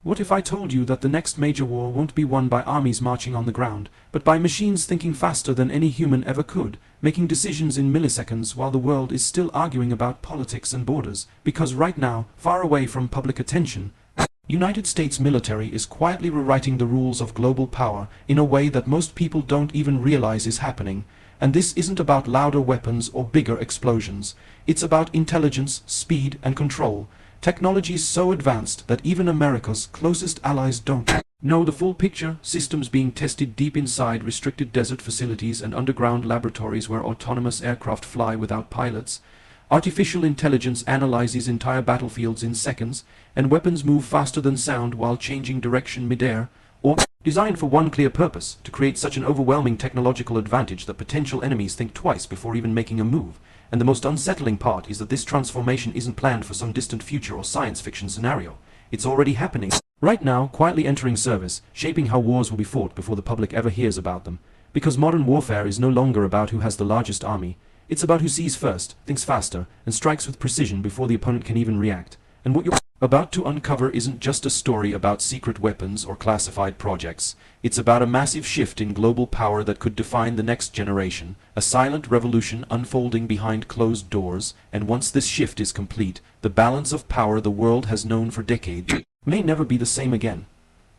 What if I told you that the next major war won't be won by armies marching on the ground, but by machines thinking faster than any human ever could, making decisions in milliseconds while the world is still arguing about politics and borders, because right now, far away from public attention, United States military is quietly rewriting the rules of global power in a way that most people don't even realize is happening. And this isn't about louder weapons or bigger explosions. It's about intelligence, speed, and control. Technology so advanced that even America's closest allies don't know the full picture, systems being tested deep inside restricted desert facilities and underground laboratories where autonomous aircraft fly without pilots. Artificial intelligence analyzes entire battlefields in seconds, and weapons move faster than sound while changing direction midair, or designed for one clear purpose, to create such an overwhelming technological advantage that potential enemies think twice before even making a move. And the most unsettling part is that this transformation isn't planned for some distant future or science fiction scenario. It's already happening right now, quietly entering service, shaping how wars will be fought before the public ever hears about them. Because modern warfare is no longer about who has the largest army. It's about who sees first, thinks faster, and strikes with precision before the opponent can even react. And what you're about to uncover isn't just a story about secret weapons or classified projects. It's about a massive shift in global power that could define the next generation, a silent revolution unfolding behind closed doors, and once this shift is complete, the balance of power the world has known for decades may never be the same again.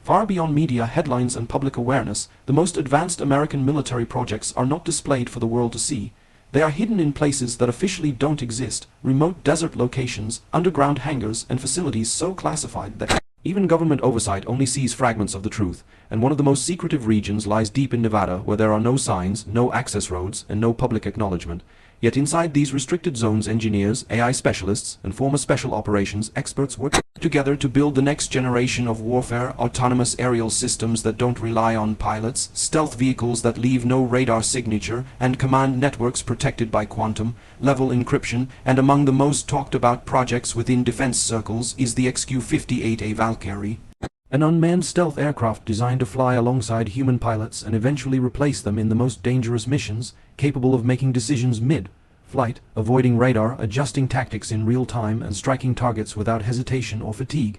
Far beyond media headlines and public awareness, the most advanced American military projects are not displayed for the world to see. They are hidden in places that officially don't exist, remote desert locations, underground hangars, and facilities so classified that even government oversight only sees fragments of the truth. And one of the most secretive regions lies deep in Nevada, where there are no signs, no access roads, and no public acknowledgement. Yet inside these restricted zones, engineers, AI specialists, and former special operations experts work together to build the next generation of warfare, autonomous aerial systems that don't rely on pilots, stealth vehicles that leave no radar signature, and command networks protected by quantum-level encryption. And among the most talked about projects within defense circles is the XQ-58A Valkyrie, an unmanned stealth aircraft designed to fly alongside human pilots and eventually replace them in the most dangerous missions, capable of making decisions mid-flight, avoiding radar, adjusting tactics in real time, and striking targets without hesitation or fatigue.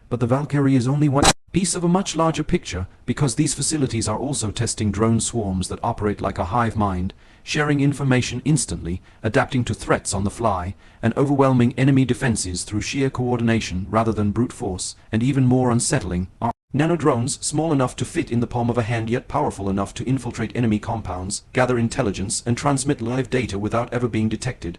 But the Valkyrie is only one piece of a much larger picture, because these facilities are also testing drone swarms that operate like a hive mind, sharing information instantly, adapting to threats on the fly, and overwhelming enemy defenses through sheer coordination rather than brute force. And even more unsettling are nanodrones, small enough to fit in the palm of a hand yet powerful enough to infiltrate enemy compounds, gather intelligence, and transmit live data without ever being detected,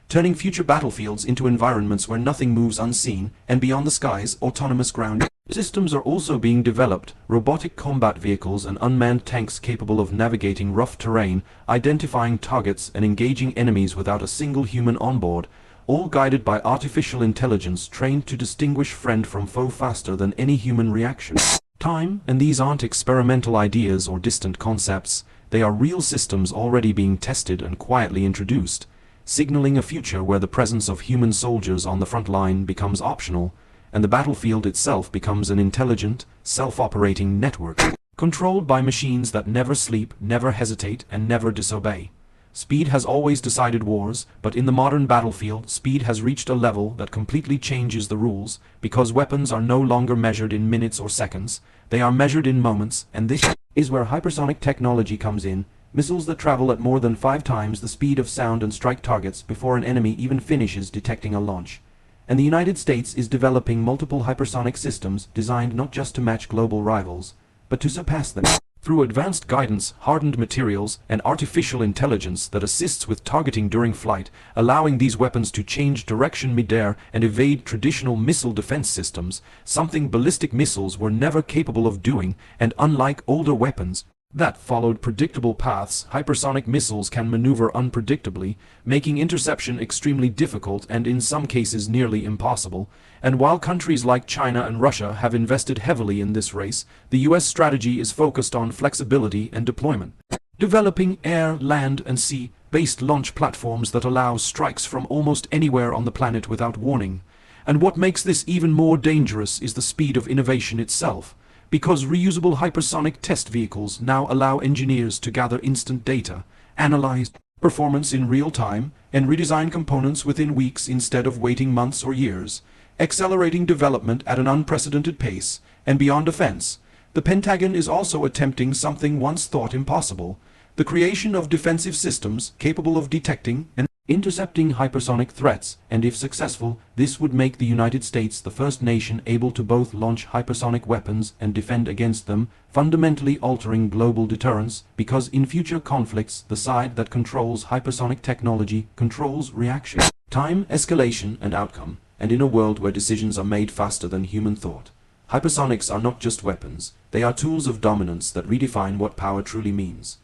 turning future battlefields into environments where nothing moves unseen. And beyond the skies, autonomous ground systems are also being developed, robotic combat vehicles and unmanned tanks capable of navigating rough terrain, identifying targets, and engaging enemies without a single human on board, all guided by artificial intelligence trained to distinguish friend from foe faster than any human reaction time. And these aren't experimental ideas or distant concepts, they are real systems already being tested and quietly introduced, signaling a future where the presence of human soldiers on the front line becomes optional, and the battlefield itself becomes an intelligent, self-operating network, controlled by machines that never sleep, never hesitate, and never disobey. Speed has always decided wars, but in the modern battlefield, speed has reached a level that completely changes the rules, because weapons are no longer measured in minutes or seconds, they are measured in moments. And this is where hypersonic technology comes in, missiles that travel at more than 5 times the speed of sound and strike targets before an enemy even finishes detecting a launch. And the United States is developing multiple hypersonic systems designed not just to match global rivals, but to surpass them, through advanced guidance, hardened materials, and artificial intelligence that assists with targeting during flight, allowing these weapons to change direction midair and evade traditional missile defense systems, something ballistic missiles were never capable of doing. And unlike older weapons that followed predictable paths, hypersonic missiles can maneuver unpredictably, making interception extremely difficult and in some cases nearly impossible. And while countries like China and Russia have invested heavily in this race, the US strategy is focused on flexibility and deployment, developing air, land, and sea-based launch platforms that allow strikes from almost anywhere on the planet without warning. And what makes this even more dangerous is the speed of innovation itself, because reusable hypersonic test vehicles now allow engineers to gather instant data, analyze performance in real time, and redesign components within weeks instead of waiting months or years. accelerating development at an unprecedented pace, and beyond defense. The Pentagon is also attempting something once thought impossible: the creation of defensive systems capable of detecting and intercepting hypersonic threats, and if successful, this would make the United States the first nation able to both launch hypersonic weapons and defend against them, fundamentally altering global deterrence, because in future conflicts the side that controls hypersonic technology controls reaction time, escalation, and outcome, and in a world where decisions are made faster than human thought. Hypersonics are not just weapons, they are tools of dominance that redefine what power truly means.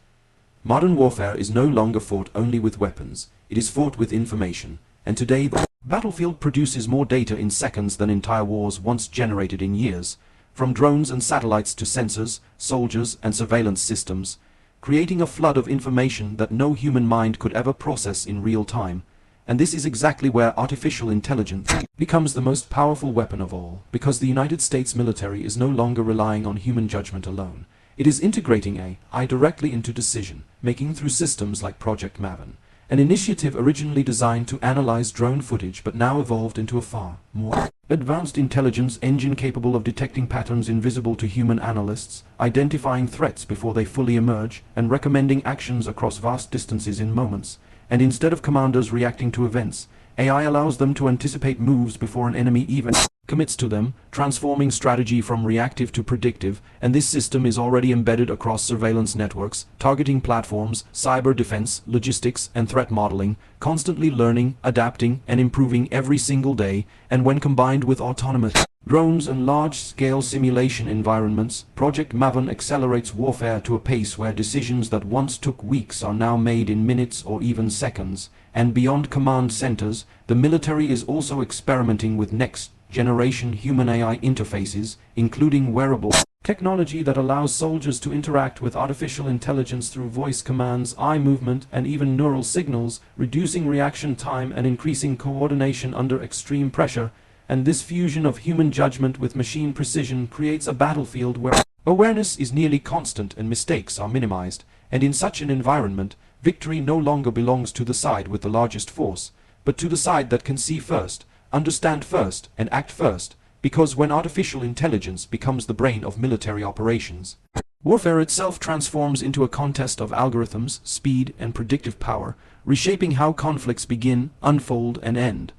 Modern warfare is no longer fought only with weapons, it is fought with information, and today the battlefield produces more data in seconds than entire wars once generated in years, from drones and satellites to sensors, soldiers, and surveillance systems, creating a flood of information that no human mind could ever process in real time. And this is exactly where artificial intelligence becomes the most powerful weapon of all, because the United States military is no longer relying on human judgment alone. It is integrating AI directly into decision-making through systems like Project Maven, an initiative originally designed to analyze drone footage but now evolved into a far more advanced intelligence engine capable of detecting patterns invisible to human analysts, identifying threats before they fully emerge, and recommending actions across vast distances in moments. And instead of commanders reacting to events, AI allows them to anticipate moves before an enemy even commits to them, transforming strategy from reactive to predictive, and this system is already embedded across surveillance networks, targeting platforms, cyber defense, logistics, and threat modeling, constantly learning, adapting, and improving every single day. And when combined with autonomous drones and large-scale simulation environments, Project Maven accelerates warfare to a pace where decisions that once took weeks are now made in minutes or even seconds. And beyond command centers, the military is also experimenting with next-generation human-AI interfaces, including wearable technology that allows soldiers to interact with artificial intelligence through voice commands, eye movement, and even neural signals, reducing reaction time and increasing coordination under extreme pressure. And this fusion of human judgment with machine precision creates a battlefield where awareness is nearly constant and mistakes are minimized. And in such an environment, victory no longer belongs to the side with the largest force, but to the side that can see first, understand first, and act first, because when artificial intelligence becomes the brain of military operations, warfare itself transforms into a contest of algorithms, speed, and predictive power, reshaping how conflicts begin, unfold, and end.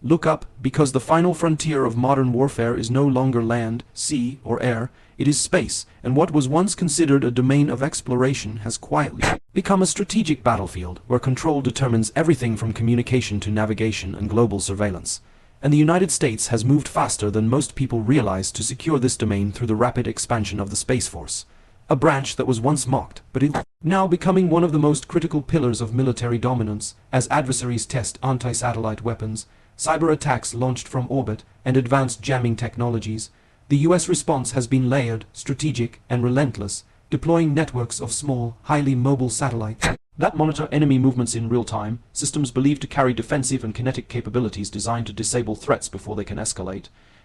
Look up, because the final frontier of modern warfare is no longer land, sea, or air, it is space, and what was once considered a domain of exploration has quietly become a strategic battlefield, where control determines everything from communication to navigation and global surveillance. And the United States has moved faster than most people realize to secure this domain through the rapid expansion of the Space Force, a branch that was once mocked, but is now becoming one of the most critical pillars of military dominance, as adversaries test anti-satellite weapons, cyber attacks launched from orbit, and advanced jamming technologies. The US response has been layered, strategic, and relentless, deploying networks of small, highly mobile satellites that monitor enemy movements in real time, systems believed to carry defensive and kinetic capabilities designed to disable threats before they can escalate,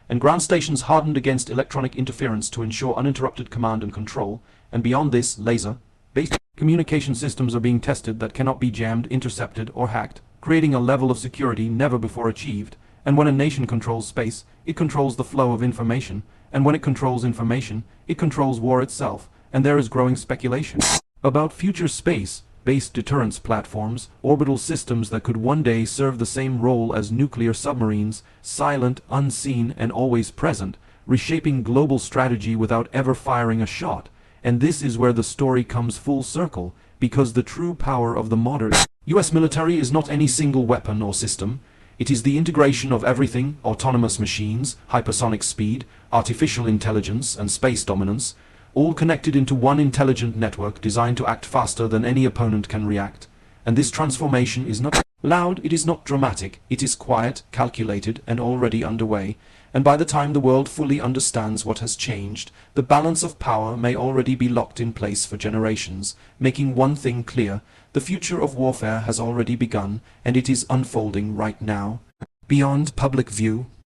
and ground stations hardened against electronic interference to ensure uninterrupted command and control. And beyond this, laser-based communication systems are being tested that cannot be jammed, intercepted, or hacked, creating a level of security never before achieved. And when a nation controls space, it controls the flow of information, and when it controls information, it controls war itself. And there is growing speculation about future space-based deterrence platforms, orbital systems that could one day serve the same role as nuclear submarines, silent, unseen, and always present, reshaping global strategy without ever firing a shot. And this is where the story comes full circle, because the true power of the modern US military is not any single weapon or system. It is the integration of everything: autonomous machines, hypersonic speed, artificial intelligence, and space dominance, all connected into one intelligent network designed to act faster than any opponent can react. And this transformation is not loud, it is not dramatic, it is quiet, calculated, and already underway. And by the time the world fully understands what has changed, the balance of power may already be locked in place for generations, making one thing clear: the future of warfare has already begun, and it is unfolding right now. Beyond public view,